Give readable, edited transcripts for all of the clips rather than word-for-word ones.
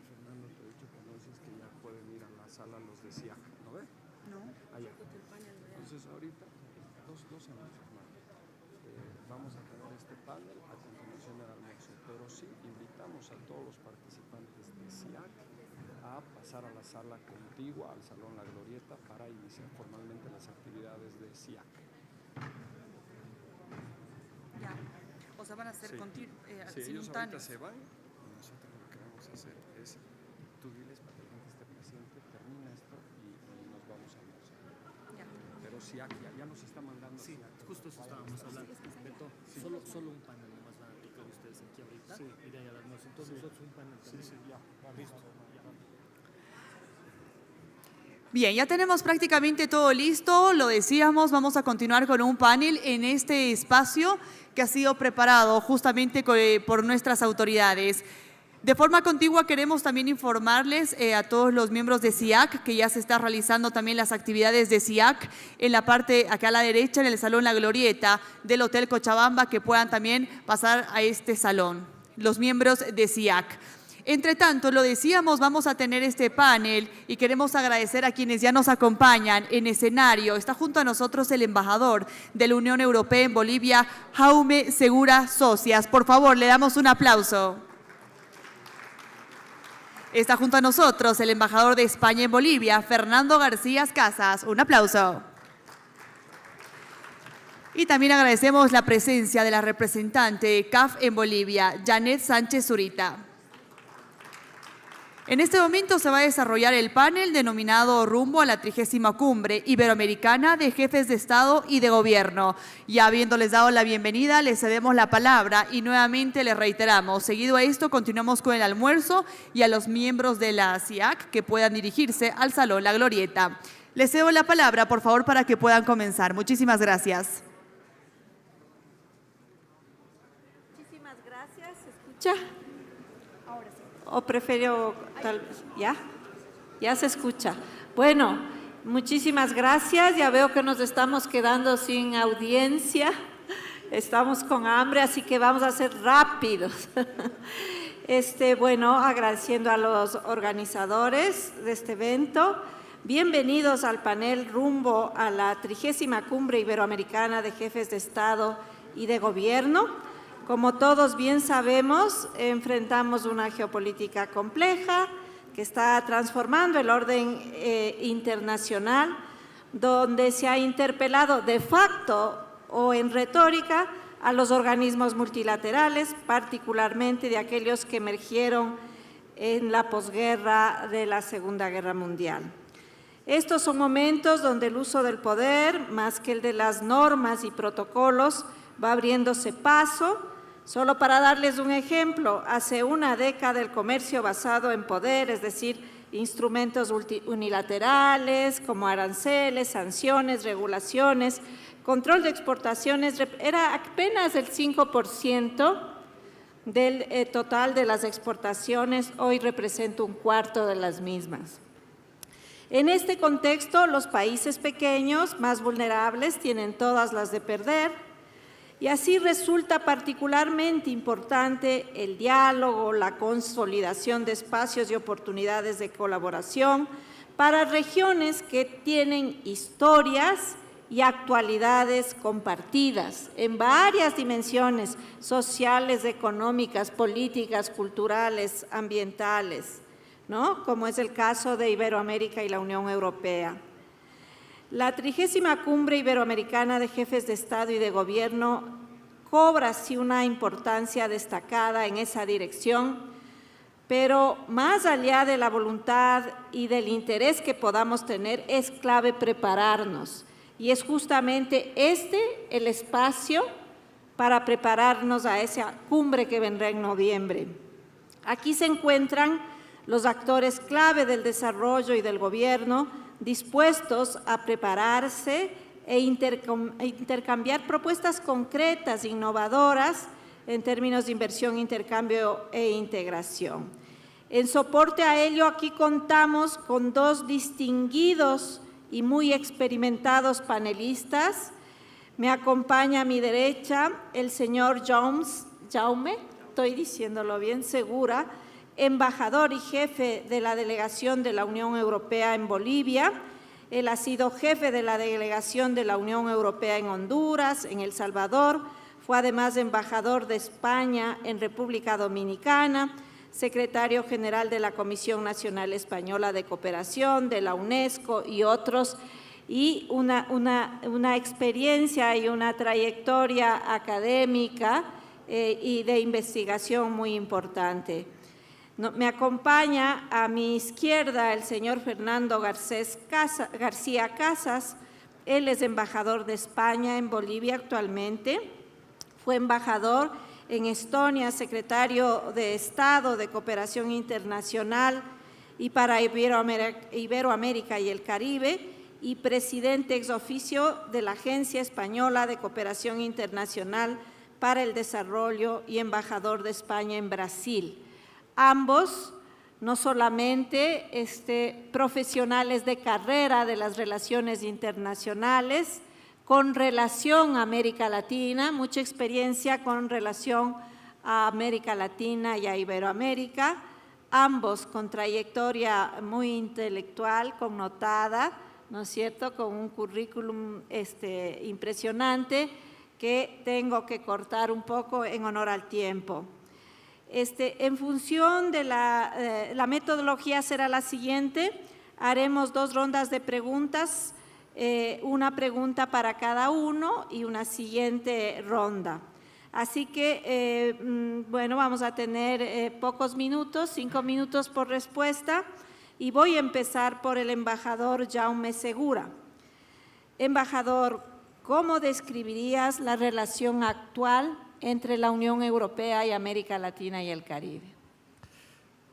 Fernando, te he dicho que no dices que ya pueden ir a la sala los de SIAC, ¿no ves? No. Allá. Entonces ahorita, dos anuncios más. Vamos a tener este panel a continuación del almuerzo, pero sí invitamos a todos los participantes de SIAC a pasar a la sala contigua, al Salón La Glorieta, para iniciar formalmente las actividades de SIAC. Ya. O sea, van a ser sí. simultáneos. Ellos ahorita se van. Nosotros lo que vamos a hacer es, tú diles para que la gente esté presente, termina esto y nos vamos a almorzar. Ya. Pero SIAC ya nos está mandando. Sí, SIAC, justo eso estábamos hablando. Beto, solo un panel nomás van a aplicar ustedes aquí ahorita y de ahí al almuerzo. Entonces nosotros un panel también. Sí, ya, listo. Bien, ya tenemos prácticamente todo listo. Lo decíamos, vamos a continuar con un panel en este espacio que ha sido preparado justamente por nuestras autoridades. De forma contigua queremos también informarles a todos los miembros de SIAC que ya se están realizando también las actividades de SIAC en la parte acá a la derecha, en el Salón La Glorieta del Hotel Cochabamba, que puedan también pasar a este salón, los miembros de SIAC. Entre tanto, lo decíamos, vamos a tener este panel y queremos agradecer a quienes ya nos acompañan en escenario. Está junto a nosotros el embajador de la Unión Europea en Bolivia, Jaume Segura Socias. Por favor, le damos un aplauso. Está junto a nosotros el embajador de España en Bolivia, Fernando García Casas. Un aplauso. Y también agradecemos la presencia de la representante de CAF en Bolivia, Janet Sánchez Zurita. En este momento se va a desarrollar el panel denominado Rumbo a la 30ª Cumbre Iberoamericana de Jefes de Estado y de Gobierno. Ya habiéndoles dado la bienvenida, les cedemos la palabra y nuevamente les reiteramos. Seguido a esto, continuamos con el almuerzo y a los miembros de la SIAC que puedan dirigirse al Salón La Glorieta. Les cedo la palabra, por favor, para que puedan comenzar. Muchísimas gracias. Muchísimas gracias. ¿Se escucha? ¿O prefiero tal vez? ¿Ya se escucha? Bueno, muchísimas gracias. Ya veo que nos estamos quedando sin audiencia. Estamos con hambre, así que vamos a ser rápidos. Bueno, agradeciendo a los organizadores de este evento. Bienvenidos al panel Rumbo a la 30ª Cumbre Iberoamericana de Jefes de Estado y de Gobierno. Como todos bien sabemos, enfrentamos una geopolítica compleja que está transformando el orden internacional, donde se ha interpelado de facto o en retórica a los organismos multilaterales, particularmente de aquellos que emergieron en la posguerra de la Segunda Guerra Mundial. Estos son momentos donde el uso del poder, más que el de las normas y protocolos, va abriéndose paso. Solo para darles un ejemplo, hace una década el comercio basado en poder, es decir, instrumentos unilaterales como aranceles, sanciones, regulaciones, control de exportaciones, era apenas el 5% del total de las exportaciones, hoy representa un cuarto de las mismas. En este contexto, los países pequeños, más vulnerables, tienen todas las de perder. Y así resulta particularmente importante el diálogo, la consolidación de espacios y oportunidades de colaboración para regiones que tienen historias y actualidades compartidas en varias dimensiones sociales, económicas, políticas, culturales, ambientales, ¿no? Como es el caso de Iberoamérica y la Unión Europea. La 30ª Cumbre Iberoamericana de Jefes de Estado y de Gobierno cobra así una importancia destacada en esa dirección, pero más allá de la voluntad y del interés que podamos tener, es clave prepararnos. Y es justamente el espacio para prepararnos a esa cumbre que vendrá en noviembre. Aquí se encuentran los actores clave del desarrollo y del gobierno, dispuestos a prepararse e intercambiar propuestas concretas, innovadoras, en términos de inversión, intercambio e integración. En soporte a ello, aquí contamos con dos distinguidos y muy experimentados panelistas. Me acompaña a mi derecha el señor Jaume estoy diciéndolo bien, Segura, embajador y jefe de la delegación de la Unión Europea en Bolivia. Él ha sido jefe de la delegación de la Unión Europea en Honduras, en El Salvador. Fue además embajador de España en República Dominicana, secretario general de la Comisión Nacional Española de Cooperación, de la UNESCO y otros, y una experiencia y una trayectoria académica y de investigación muy importante. Me acompaña a mi izquierda el señor Fernando García Casas. Él es embajador de España en Bolivia actualmente. Fue embajador en Estonia, secretario de Estado de Cooperación Internacional y para Iberoamérica y el Caribe, y presidente ex oficio de la Agencia Española de Cooperación Internacional para el Desarrollo y embajador de España en Brasil. Ambos, no solamente profesionales de carrera de las relaciones internacionales, con relación a América Latina, mucha experiencia con relación a América Latina y a Iberoamérica, ambos con trayectoria muy intelectual, connotada, ¿no es cierto?, con un currículum impresionante que tengo que cortar un poco en honor al tiempo. En función de la metodología será la siguiente: haremos 2 rondas de preguntas, una pregunta para cada uno y una siguiente ronda. Así que, bueno, vamos a tener pocos minutos, 5 minutos por respuesta, y voy a empezar por el embajador Jaume Segura. Embajador, ¿cómo describirías la relación actual entre la Unión Europea y América Latina y el Caribe?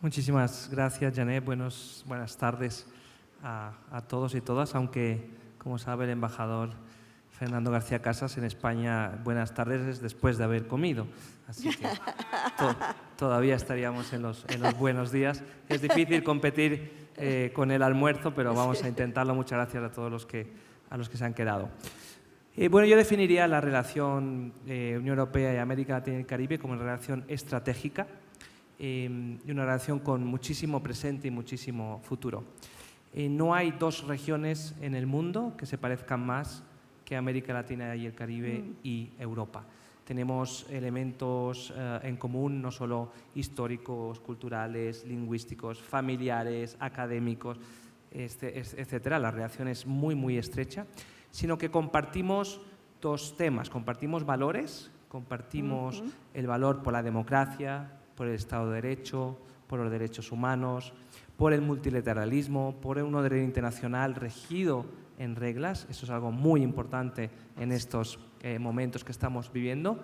Muchísimas gracias, Janet. Buenas tardes a todos y todas, aunque, como sabe el embajador Fernando García Casas, en España buenas tardes es después de haber comido, así que todavía estaríamos en los buenos días. Es difícil competir con el almuerzo, pero vamos a intentarlo. Muchas gracias a todos los que se han quedado. Bueno, yo definiría la relación Unión Europea y América Latina y el Caribe como una relación estratégica y una relación con muchísimo presente y muchísimo futuro. No hay 2 regiones en el mundo que se parezcan más que América Latina y el Caribe y Europa. Tenemos elementos en común, no solo históricos, culturales, lingüísticos, familiares, académicos, etcétera. La relación es muy, muy estrecha, sino que compartimos 2 temas. Compartimos valores, compartimos el valor por la democracia, por el Estado de Derecho, por los derechos humanos, por el multilateralismo, por un orden internacional regido en reglas. Eso es algo muy importante en estos momentos que estamos viviendo.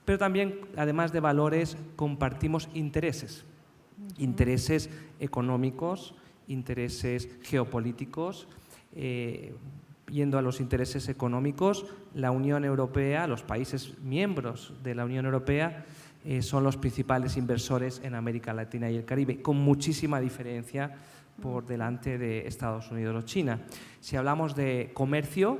Pero también, además de valores, compartimos intereses. Intereses económicos, intereses geopolíticos. Yendo a los intereses económicos, la Unión Europea, los países miembros de la Unión Europea son los principales inversores en América Latina y el Caribe, con muchísima diferencia por delante de Estados Unidos o China. Si hablamos de comercio,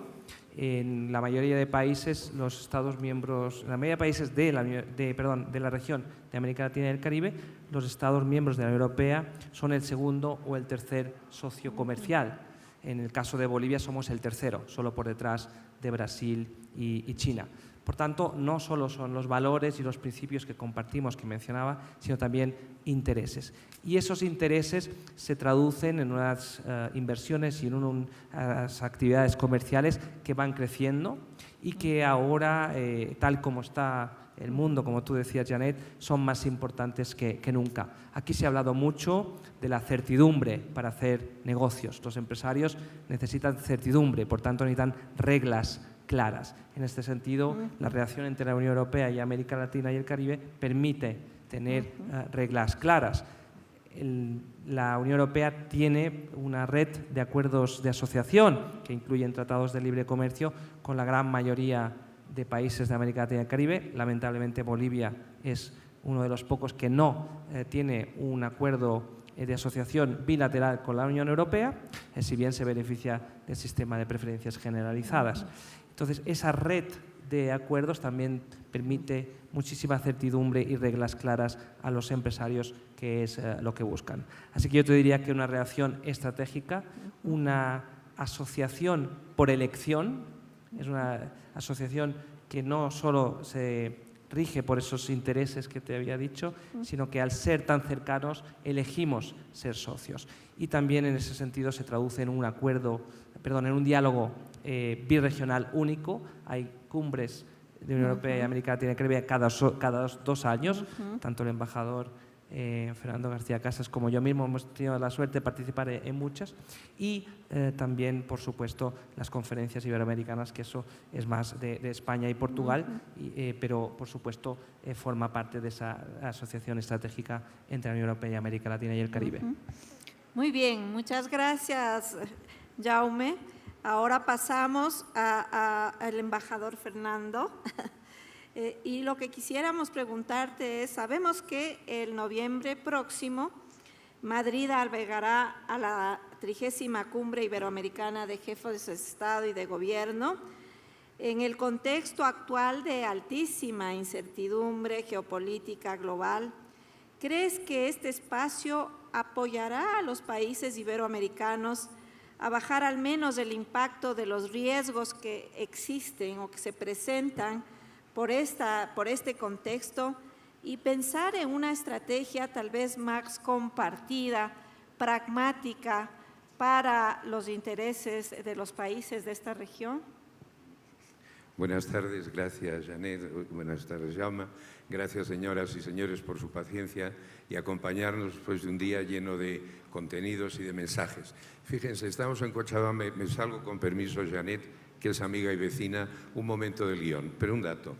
en la mayoría de países, los Estados miembros, en la mayoría de países de la región de América Latina y el Caribe, los Estados miembros de la Unión Europea son el segundo o el tercer socio comercial. En el caso de Bolivia somos el tercero, solo por detrás de Brasil y China. Por tanto, no solo son los valores y los principios que compartimos, que mencionaba, sino también intereses. Y esos intereses se traducen en unas inversiones y en unas actividades comerciales que van creciendo y que ahora, tal como está el mundo, como tú decías, Janet, son más importantes que nunca. Aquí se ha hablado mucho de la certidumbre para hacer negocios. Los empresarios necesitan certidumbre, por tanto necesitan reglas claras. En este sentido, la relación entre la Unión Europea y América Latina y el Caribe permite tener reglas claras. La Unión Europea tiene una red de acuerdos de asociación que incluyen tratados de libre comercio con la gran mayoría de países de América Latina y el Caribe. Lamentablemente, Bolivia es uno de los pocos que no tiene un acuerdo de asociación bilateral con la Unión Europea, si bien se beneficia del sistema de preferencias generalizadas. Entonces, esa red de acuerdos también permite muchísima certidumbre y reglas claras a los empresarios, que es lo que buscan. Así que yo te diría que una relación estratégica, una asociación por elección, es una asociación que no solo se rige por esos intereses que te había dicho, sino que al ser tan cercanos elegimos ser socios. Y también en ese sentido se traduce en un en un diálogo birregional único. Hay cumbres de Unión Europea y América Latina y Caribe cada 2 años, tanto el embajador Fernando García Casas como yo mismo hemos tenido la suerte de participar en muchas, y también, por supuesto, las conferencias iberoamericanas, que eso es más de España y Portugal, pero por supuesto forma parte de esa asociación estratégica entre la Unión Europea y América Latina y el Caribe. Muy bien, muchas gracias, Jaume. Ahora pasamos al embajador Fernando. Y lo que quisiéramos preguntarte es, sabemos que el noviembre próximo Madrid albergará a la 30ª Cumbre Iberoamericana de Jefes de Estado y de Gobierno. En el contexto actual de altísima incertidumbre geopolítica global, ¿crees que este espacio apoyará a los países iberoamericanos a bajar al menos el impacto de los riesgos que existen o que se presentan por este contexto, y pensar en una estrategia tal vez más compartida, pragmática, para los intereses de los países de esta región? Buenas tardes, gracias Janet, buenas tardes Jaume, gracias señoras y señores por su paciencia y acompañarnos después de un día lleno de contenidos y de mensajes. Fíjense, estamos en Cochabamba, me salgo con permiso Janet, que es amiga y vecina, un momento del guión, pero un dato.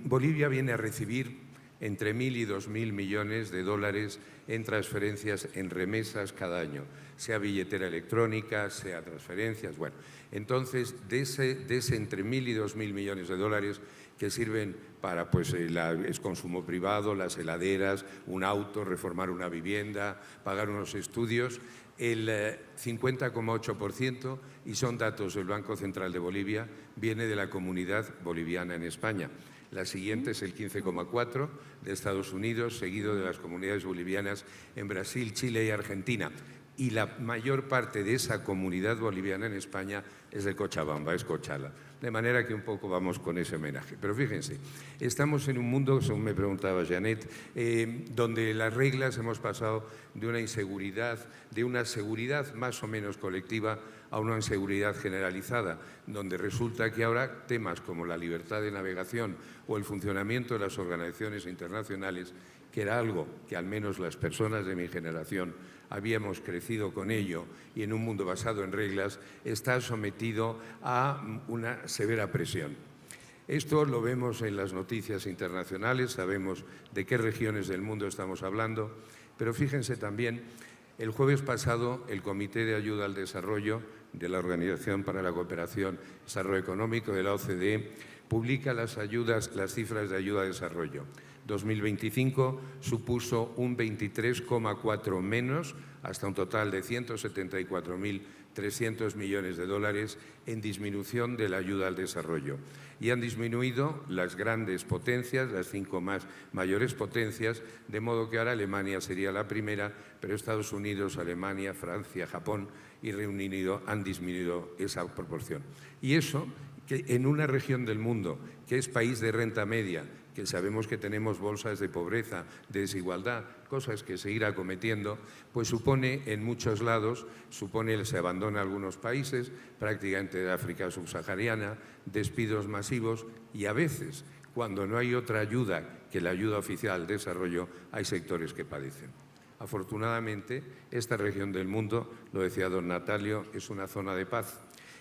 Bolivia viene a recibir entre 1.000 y 2.000 millones de dólares en transferencias, en remesas cada año, sea billetera electrónica, sea transferencias, bueno. Entonces, de ese entre 1.000 y 2.000 millones de dólares que sirven para es consumo privado, las heladeras, un auto, reformar una vivienda, pagar unos estudios, el 50,8%, y son datos del Banco Central de Bolivia, viene de la comunidad boliviana en España. La siguiente es el 15,4% de Estados Unidos, seguido de las comunidades bolivianas en Brasil, Chile y Argentina. Y la mayor parte de esa comunidad boliviana en España es de Cochabamba, es Cochala. De manera que un poco vamos con ese homenaje. Pero fíjense, estamos en un mundo, según me preguntaba Janet, donde las reglas hemos pasado de una inseguridad, de una seguridad más o menos colectiva a una inseguridad generalizada, donde resulta que ahora temas como la libertad de navegación o el funcionamiento de las organizaciones internacionales, que era algo que al menos las personas de mi generación habíamos crecido con ello y en un mundo basado en reglas, está sometido a una severa presión. Esto lo vemos en las noticias internacionales, sabemos de qué regiones del mundo estamos hablando, pero fíjense también, el jueves pasado el Comité de Ayuda al Desarrollo de la Organización para la Cooperación y Desarrollo Económico de la OCDE publica las cifras de ayuda al desarrollo. 2025 supuso un 23,4 menos, hasta un total de 174.300 millones de dólares en disminución de la ayuda al desarrollo. Y han disminuido las grandes potencias, las 5 mayores potencias, de modo que ahora Alemania sería la primera, pero Estados Unidos, Alemania, Francia, Japón y Reino Unido han disminuido esa proporción. Y eso, que en una región del mundo que es país de renta media, que sabemos que tenemos bolsas de pobreza, de desigualdad, cosas que seguir acometiendo, pues supone en muchos lados, se abandona algunos países, prácticamente de África subsahariana, despidos masivos y a veces, cuando no hay otra ayuda que la ayuda oficial al desarrollo, hay sectores que padecen. Afortunadamente, esta región del mundo, lo decía don Natalio, es una zona de paz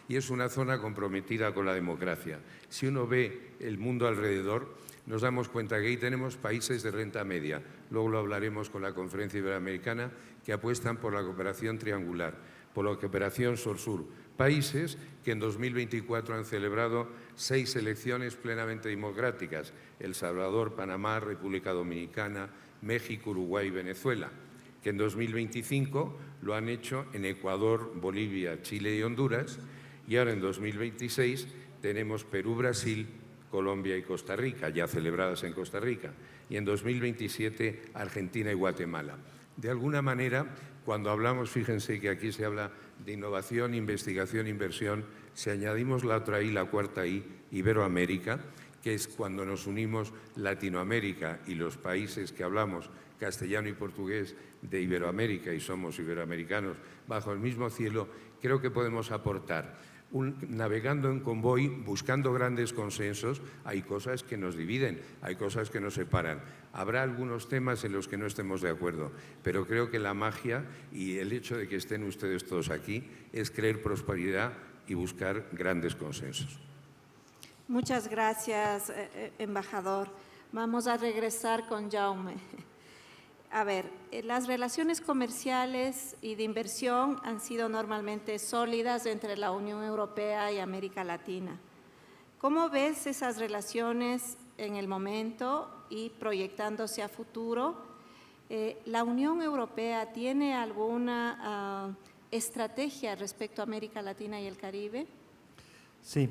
y es una zona comprometida con la democracia. Si uno ve el mundo alrededor, nos damos cuenta que ahí tenemos países de renta media, luego lo hablaremos con la Conferencia Iberoamericana, que apuestan por la cooperación triangular, por la cooperación sur-sur, países que en 2024 han celebrado 6 elecciones plenamente democráticas, El Salvador, Panamá, República Dominicana, México, Uruguay y Venezuela, que en 2025 lo han hecho en Ecuador, Bolivia, Chile y Honduras, y ahora en 2026 tenemos Perú, Brasil, Colombia y Costa Rica, ya celebradas en Costa Rica, y en 2027 Argentina y Guatemala. De alguna manera, cuando hablamos, fíjense que aquí se habla de innovación, investigación, inversión, si añadimos la otra I, la cuarta I, Iberoamérica, que es cuando nos unimos Latinoamérica y los países que hablamos castellano y portugués de Iberoamérica y somos iberoamericanos bajo el mismo cielo, creo que podemos aportar. Navegando en convoy, buscando grandes consensos, hay cosas que nos dividen, hay cosas que nos separan. Habrá algunos temas en los que no estemos de acuerdo, pero creo que la magia y el hecho de que estén ustedes todos aquí es crear prosperidad y buscar grandes consensos. Muchas gracias, embajador. Vamos a regresar con Jaume. A ver, las relaciones comerciales y de inversión han sido normalmente sólidas entre la Unión Europea y América Latina. ¿Cómo ves esas relaciones en el momento y proyectándose a futuro? ¿La Unión Europea tiene alguna estrategia respecto a América Latina y el Caribe? Sí,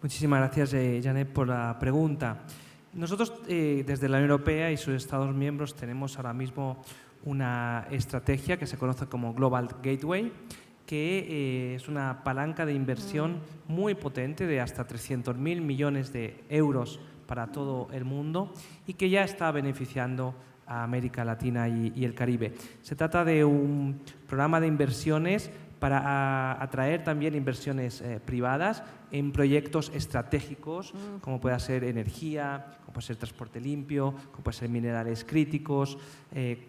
muchísimas gracias, Janet, por la pregunta. Nosotros, desde la Unión Europea y sus Estados miembros, tenemos ahora mismo una estrategia que se conoce como Global Gateway, que es una palanca de inversión muy potente de hasta 300.000 millones de euros para todo el mundo y que ya está beneficiando a América Latina y el Caribe. Se trata de un programa de inversiones para atraer también inversiones privadas en proyectos estratégicos, como pueda ser energía, como puede ser transporte limpio, como puede ser minerales críticos,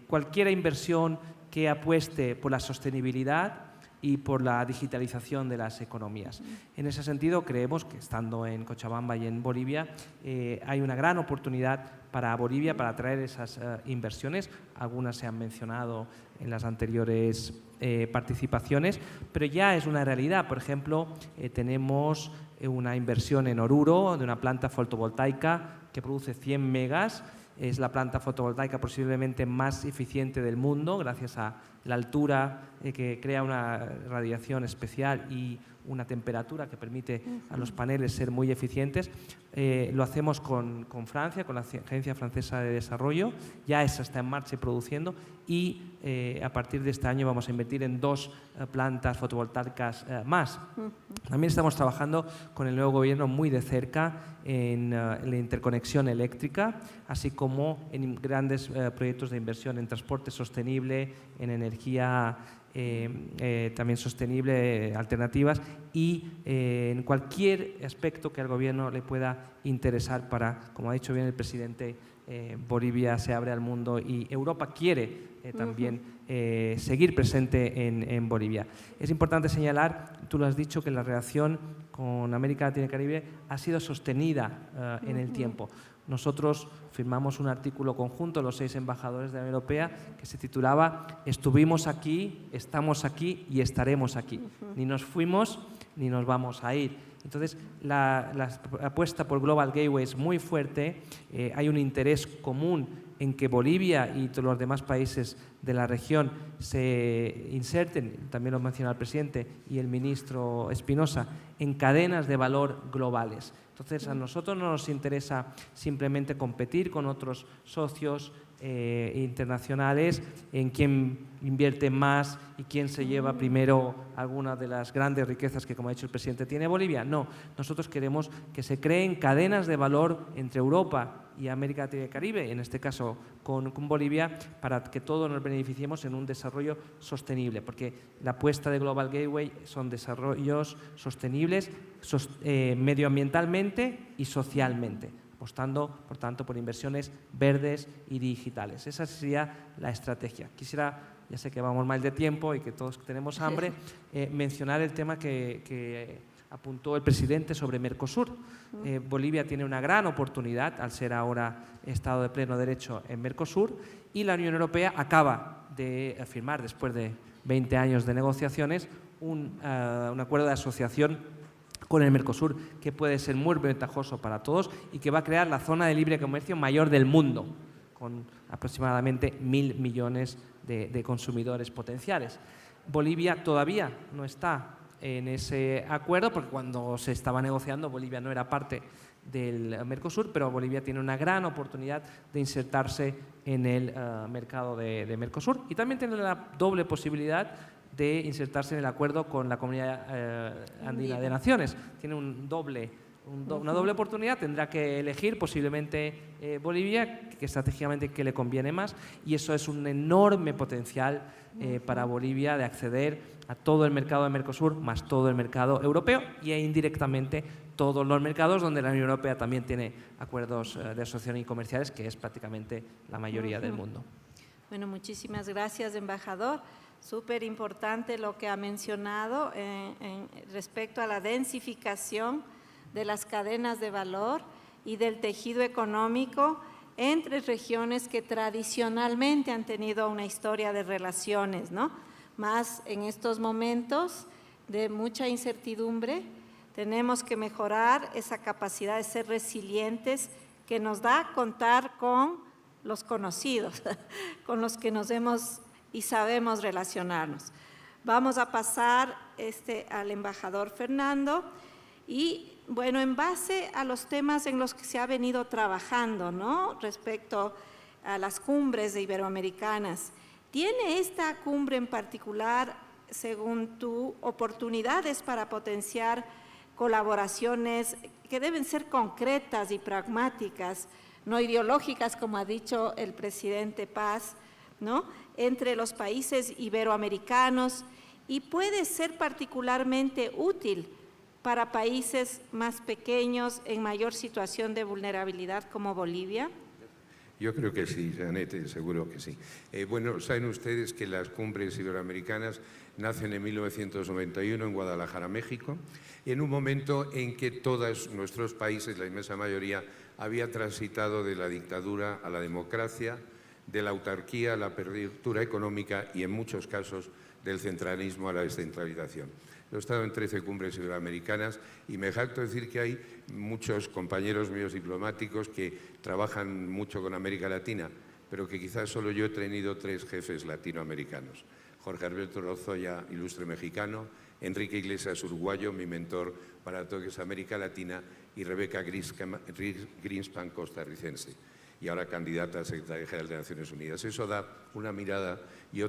cualquier inversión que apueste por la sostenibilidad y por la digitalización de las economías. En ese sentido, creemos que estando en Cochabamba y en Bolivia, hay una gran oportunidad para Bolivia para atraer esas inversiones. Algunas se han mencionado en las anteriores participaciones, pero ya es una realidad. Por ejemplo, tenemos una inversión en Oruro de una planta fotovoltaica que produce 100 megas. Es la planta fotovoltaica posiblemente más eficiente del mundo, gracias a la altura que crea una radiación especial y una temperatura que permite a los paneles ser muy eficientes. Lo hacemos con Francia, con la Agencia Francesa de Desarrollo. Ya esa está en marcha y produciendo, y a partir de este año vamos a invertir en 2 plantas fotovoltaicas más. También estamos trabajando con el nuevo gobierno muy de cerca en la interconexión eléctrica, así como en grandes proyectos de inversión en transporte sostenible, en energía también sostenible, alternativas, y en cualquier aspecto que al gobierno le pueda interesar para, como ha dicho bien el presidente, Bolivia se abre al mundo y Europa quiere también seguir presente en Bolivia. Es importante señalar, tú lo has dicho, que la relación con América Latina y Caribe ha sido sostenida en el tiempo. Nosotros firmamos un artículo conjunto, los 6 embajadores de la Unión Europea, que se titulaba "Estuvimos aquí, estamos aquí y estaremos aquí". Ni nos fuimos ni nos vamos a ir. Entonces, la apuesta por Global Gateway es muy fuerte. Hay un interés común en que Bolivia y todos los demás países de la región se inserten, también lo menciona el presidente y el ministro Espinosa, en cadenas de valor globales. Entonces, a nosotros no nos interesa simplemente competir con otros socios internacionales en quién invierte más y quién se lleva primero algunas de las grandes riquezas que, como ha dicho el presidente, tiene Bolivia. No, nosotros queremos que se creen cadenas de valor entre Europa y América Latina y Caribe, en este caso con Bolivia, para que todos nos beneficiemos en un desarrollo sostenible, porque la apuesta de Global Gateway son desarrollos sostenibles medioambientalmente y socialmente, apostando, por tanto, por inversiones verdes y digitales. Esa sería la estrategia. Quisiera, ya sé que vamos mal de tiempo y que todos tenemos hambre, mencionar el tema que apuntó el presidente sobre Mercosur. Bolivia tiene una gran oportunidad al ser ahora Estado de pleno derecho en Mercosur, y la Unión Europea acaba de firmar, después de 20 años de negociaciones, un acuerdo de asociación con el Mercosur, que puede ser muy ventajoso para todos y que va a crear la zona de libre comercio mayor del mundo, con aproximadamente 1.000 millones de consumidores potenciales. Bolivia todavía no está en ese acuerdo, porque cuando se estaba negociando Bolivia no era parte del Mercosur, pero Bolivia tiene una gran oportunidad de insertarse en el mercado de Mercosur, y también tiene la doble posibilidad de insertarse en el acuerdo con la Comunidad Andina de Naciones. Tiene una doble oportunidad, tendrá que elegir posiblemente Bolivia, que estratégicamente que le conviene más, y eso es un enorme potencial para Bolivia de acceder a todo el mercado de Mercosur, más todo el mercado europeo, y indirectamente todos los mercados donde la Unión Europea también tiene acuerdos de asociación y comerciales, que es prácticamente la mayoría del mundo. Bueno, muchísimas gracias, embajador. Súper importante lo que ha mencionado respecto a la densificación de las cadenas de valor y del tejido económico entre regiones que tradicionalmente han tenido una historia de relaciones, ¿no? Más en estos momentos de mucha incertidumbre, tenemos que mejorar esa capacidad de ser resilientes que nos da contar con los conocidos, con los que nos hemos y sabemos relacionarnos. Vamos a pasar al embajador Fernando y, bueno, en base a los temas en los que se ha venido trabajando, ¿no?, respecto a las cumbres de iberoamericanas, ¿tiene esta cumbre en particular, según tú, oportunidades para potenciar colaboraciones que deben ser concretas y pragmáticas, no ideológicas, como ha dicho el presidente Paz, ¿no?, entre los países iberoamericanos, y puede ser particularmente útil para países más pequeños en mayor situación de vulnerabilidad como Bolivia? Yo creo que sí, Janet, seguro que sí. Bueno, saben ustedes que las cumbres iberoamericanas nacen en 1991 en Guadalajara, México, en un momento en que todos nuestros países, la inmensa mayoría, había transitado de la dictadura a la democracia, de la autarquía a la apertura económica y, en muchos casos, del centralismo a la descentralización. Yo he estado en 13 cumbres iberoamericanas y me jacto decir que hay muchos compañeros míos diplomáticos que trabajan mucho con América Latina, pero que quizás solo yo he tenido 3 jefes latinoamericanos. Jorge Alberto Lozoya, ilustre mexicano, Enrique Iglesias, uruguayo, mi mentor para todo lo que es América Latina, y Rebeca Greenspan, costarricense, y ahora candidata a Secretaria General de Naciones Unidas. Eso da una mirada y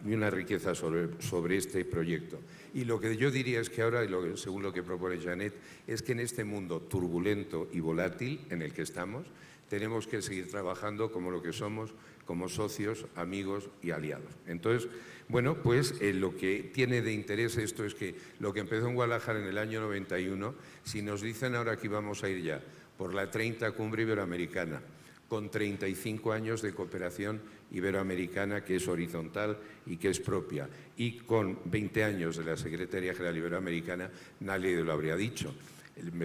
una riqueza sobre este proyecto. Y lo que yo diría es que ahora, según lo que propone Janet, es que en este mundo turbulento y volátil en el que estamos, tenemos que seguir trabajando como lo que somos, como socios, amigos y aliados. Entonces, bueno, pues lo que tiene de interés esto es que lo que empezó en Guadalajara en el año 91, si nos dicen ahora que íbamos a ir ya por la 30 Cumbre Iberoamericana, con 35 años de cooperación iberoamericana que es horizontal y que es propia, y con 20 años de la Secretaría General Iberoamericana, nadie lo habría dicho.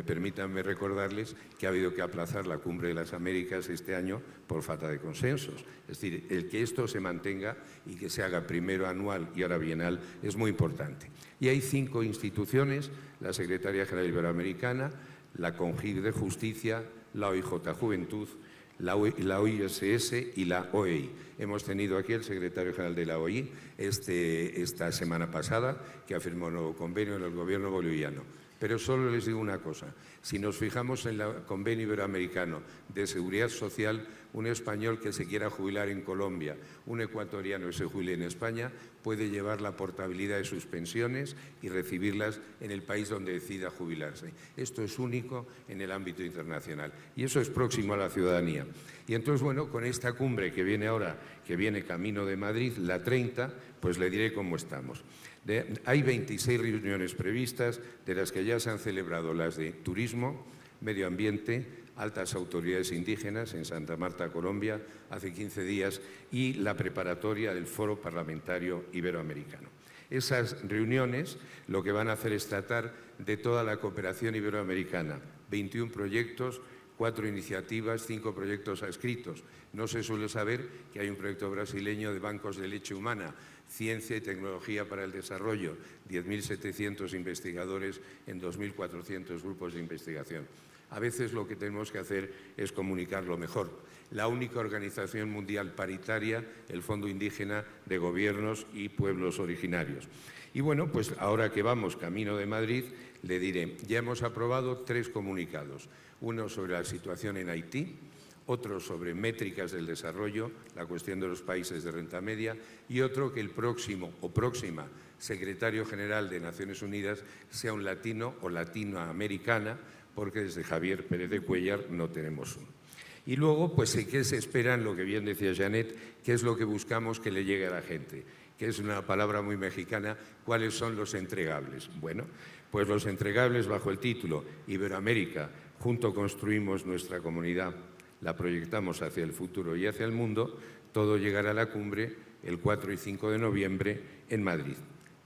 Permítanme recordarles que ha habido que aplazar la Cumbre de las Américas este año por falta de consensos. Es decir, el que esto se mantenga y que se haga primero anual y ahora bienal es muy importante. Y hay 5 instituciones, la Secretaría General Iberoamericana, la CONGIG de Justicia, la OIJ Juventud, la OISS y la OEI. Hemos tenido aquí el secretario general de la OEI esta semana pasada, que ha firmado un nuevo convenio en el gobierno boliviano. Pero solo les digo una cosa, si nos fijamos en el convenio iberoamericano de seguridad social, un español que se quiera jubilar en Colombia, un ecuatoriano que se jubile en España, puede llevar la portabilidad de sus pensiones y recibirlas en el país donde decida jubilarse. Esto es único en el ámbito internacional y eso es próximo a la ciudadanía. Y entonces, bueno, con esta cumbre que viene ahora, que viene camino de Madrid, la 30, pues le diré cómo estamos. Hay 26 reuniones previstas, de las que ya se han celebrado las de turismo, medio ambiente, altas autoridades indígenas en Santa Marta, Colombia, hace 15 días, y la preparatoria del Foro Parlamentario Iberoamericano. Esas reuniones lo que van a hacer es tratar de toda la cooperación iberoamericana, 21 proyectos, 4 iniciativas, 5 proyectos adscritos. No se suele saber que hay un proyecto brasileño de bancos de leche humana, ciencia y tecnología para el desarrollo, 10.700 investigadores en 2.400 grupos de investigación. A veces lo que tenemos que hacer es comunicarlo mejor. La única organización mundial paritaria, el Fondo Indígena de Gobiernos y Pueblos Originarios. Y bueno, pues ahora que vamos camino de Madrid, le diré, ya hemos aprobado 3 comunicados. Uno sobre la situación en Haití, otro sobre métricas del desarrollo, la cuestión de los países de renta media, y otro que el próximo o próxima secretario general de Naciones Unidas sea un latino o latinoamericana, porque desde Javier Pérez de Cuéllar no tenemos uno. Y luego, pues, ¿qué se espera en lo que bien decía Janet? ¿Qué es lo que buscamos que le llegue a la gente? Que es una palabra muy mexicana, ¿cuáles son los entregables? Bueno, pues los entregables bajo el título Iberoamérica, junto construimos nuestra comunidad, la proyectamos hacia el futuro y hacia el mundo, todo llegará a la cumbre el 4 y 5 de noviembre en Madrid.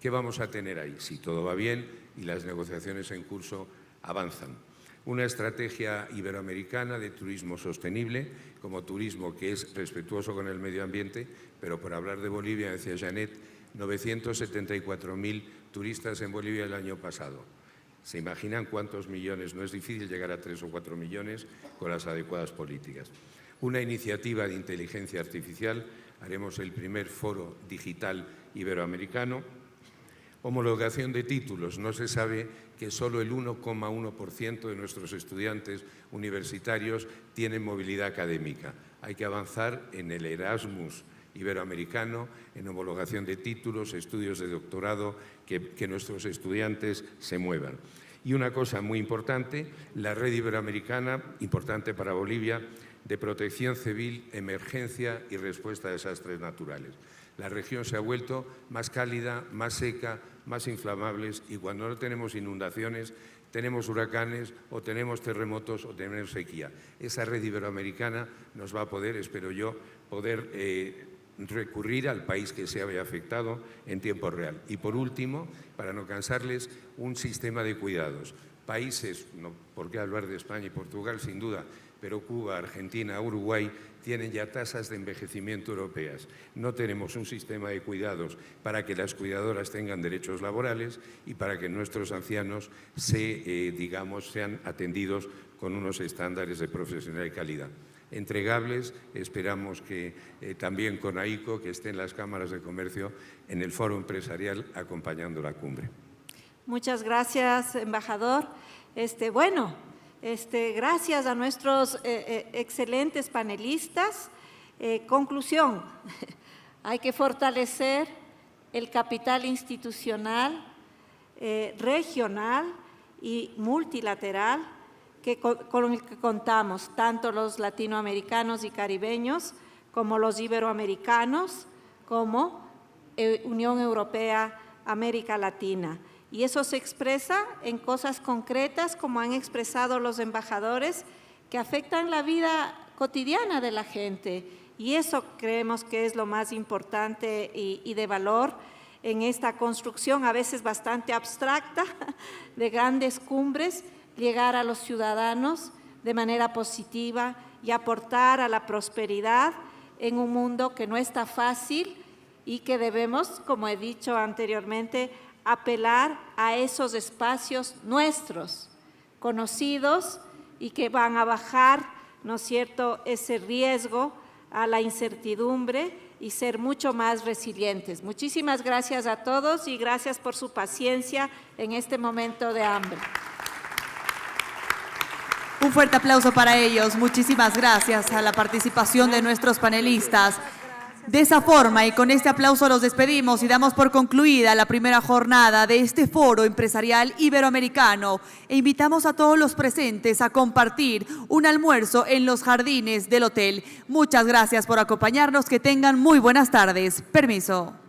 ¿Qué vamos a tener ahí? Si todo va bien y las negociaciones en curso avanzan. Una estrategia iberoamericana de turismo sostenible, como turismo que es respetuoso con el medio ambiente, pero por hablar de Bolivia, decía Janet, 974.000 turistas en Bolivia el año pasado. ¿Se imaginan cuántos millones? No es difícil llegar a 3 o 4 millones con las adecuadas políticas. Una iniciativa de inteligencia artificial, haremos el primer foro digital iberoamericano. Homologación de títulos, no se sabe que solo el 1,1% de nuestros estudiantes universitarios tienen movilidad académica. Hay que avanzar en el Erasmus iberoamericano, en homologación de títulos, estudios de doctorado, que nuestros estudiantes se muevan. Y una cosa muy importante, la red iberoamericana, importante para Bolivia, de protección civil, emergencia y respuesta a desastres naturales. La región se ha vuelto más cálida, más seca, más inflamables, y cuando no tenemos inundaciones, tenemos huracanes o tenemos terremotos o tenemos sequía. Esa red iberoamericana nos va a poder, espero yo, recurrir al país que se haya afectado en tiempo real. Y por último, para no cansarles, un sistema de cuidados. Países, no por qué hablar de España y Portugal, sin duda, pero Cuba, Argentina, Uruguay tienen ya tasas de envejecimiento europeas. No tenemos un sistema de cuidados para que las cuidadoras tengan derechos laborales y para que nuestros ancianos sean atendidos con unos estándares de profesionalidad y calidad. Entregables, esperamos que también con AICO, que esté en las cámaras de comercio, en el foro empresarial acompañando la cumbre. Muchas gracias, embajador. Gracias a nuestros excelentes panelistas. Conclusión, hay que fortalecer el capital institucional, regional y multilateral con el que contamos, tanto los latinoamericanos y caribeños, como los iberoamericanos, como Unión Europea, América Latina. Y eso se expresa en cosas concretas, como han expresado los embajadores, que afectan la vida cotidiana de la gente. Y eso creemos que es lo más importante y de valor en esta construcción, a veces bastante abstracta, de grandes cumbres, llegar a los ciudadanos de manera positiva y aportar a la prosperidad en un mundo que no está fácil y que debemos, como he dicho anteriormente, apelar a esos espacios nuestros, conocidos y que van a bajar, ¿no es cierto?, ese riesgo a la incertidumbre y ser mucho más resilientes. Muchísimas gracias a todos y gracias por su paciencia en este momento de hambre. Un fuerte aplauso para ellos. Muchísimas gracias a la participación de nuestros panelistas. De esa forma y con este aplauso los despedimos y damos por concluida la primera jornada de este foro empresarial iberoamericano e invitamos a todos los presentes a compartir un almuerzo en los jardines del hotel. Muchas gracias por acompañarnos, que tengan muy buenas tardes. Permiso.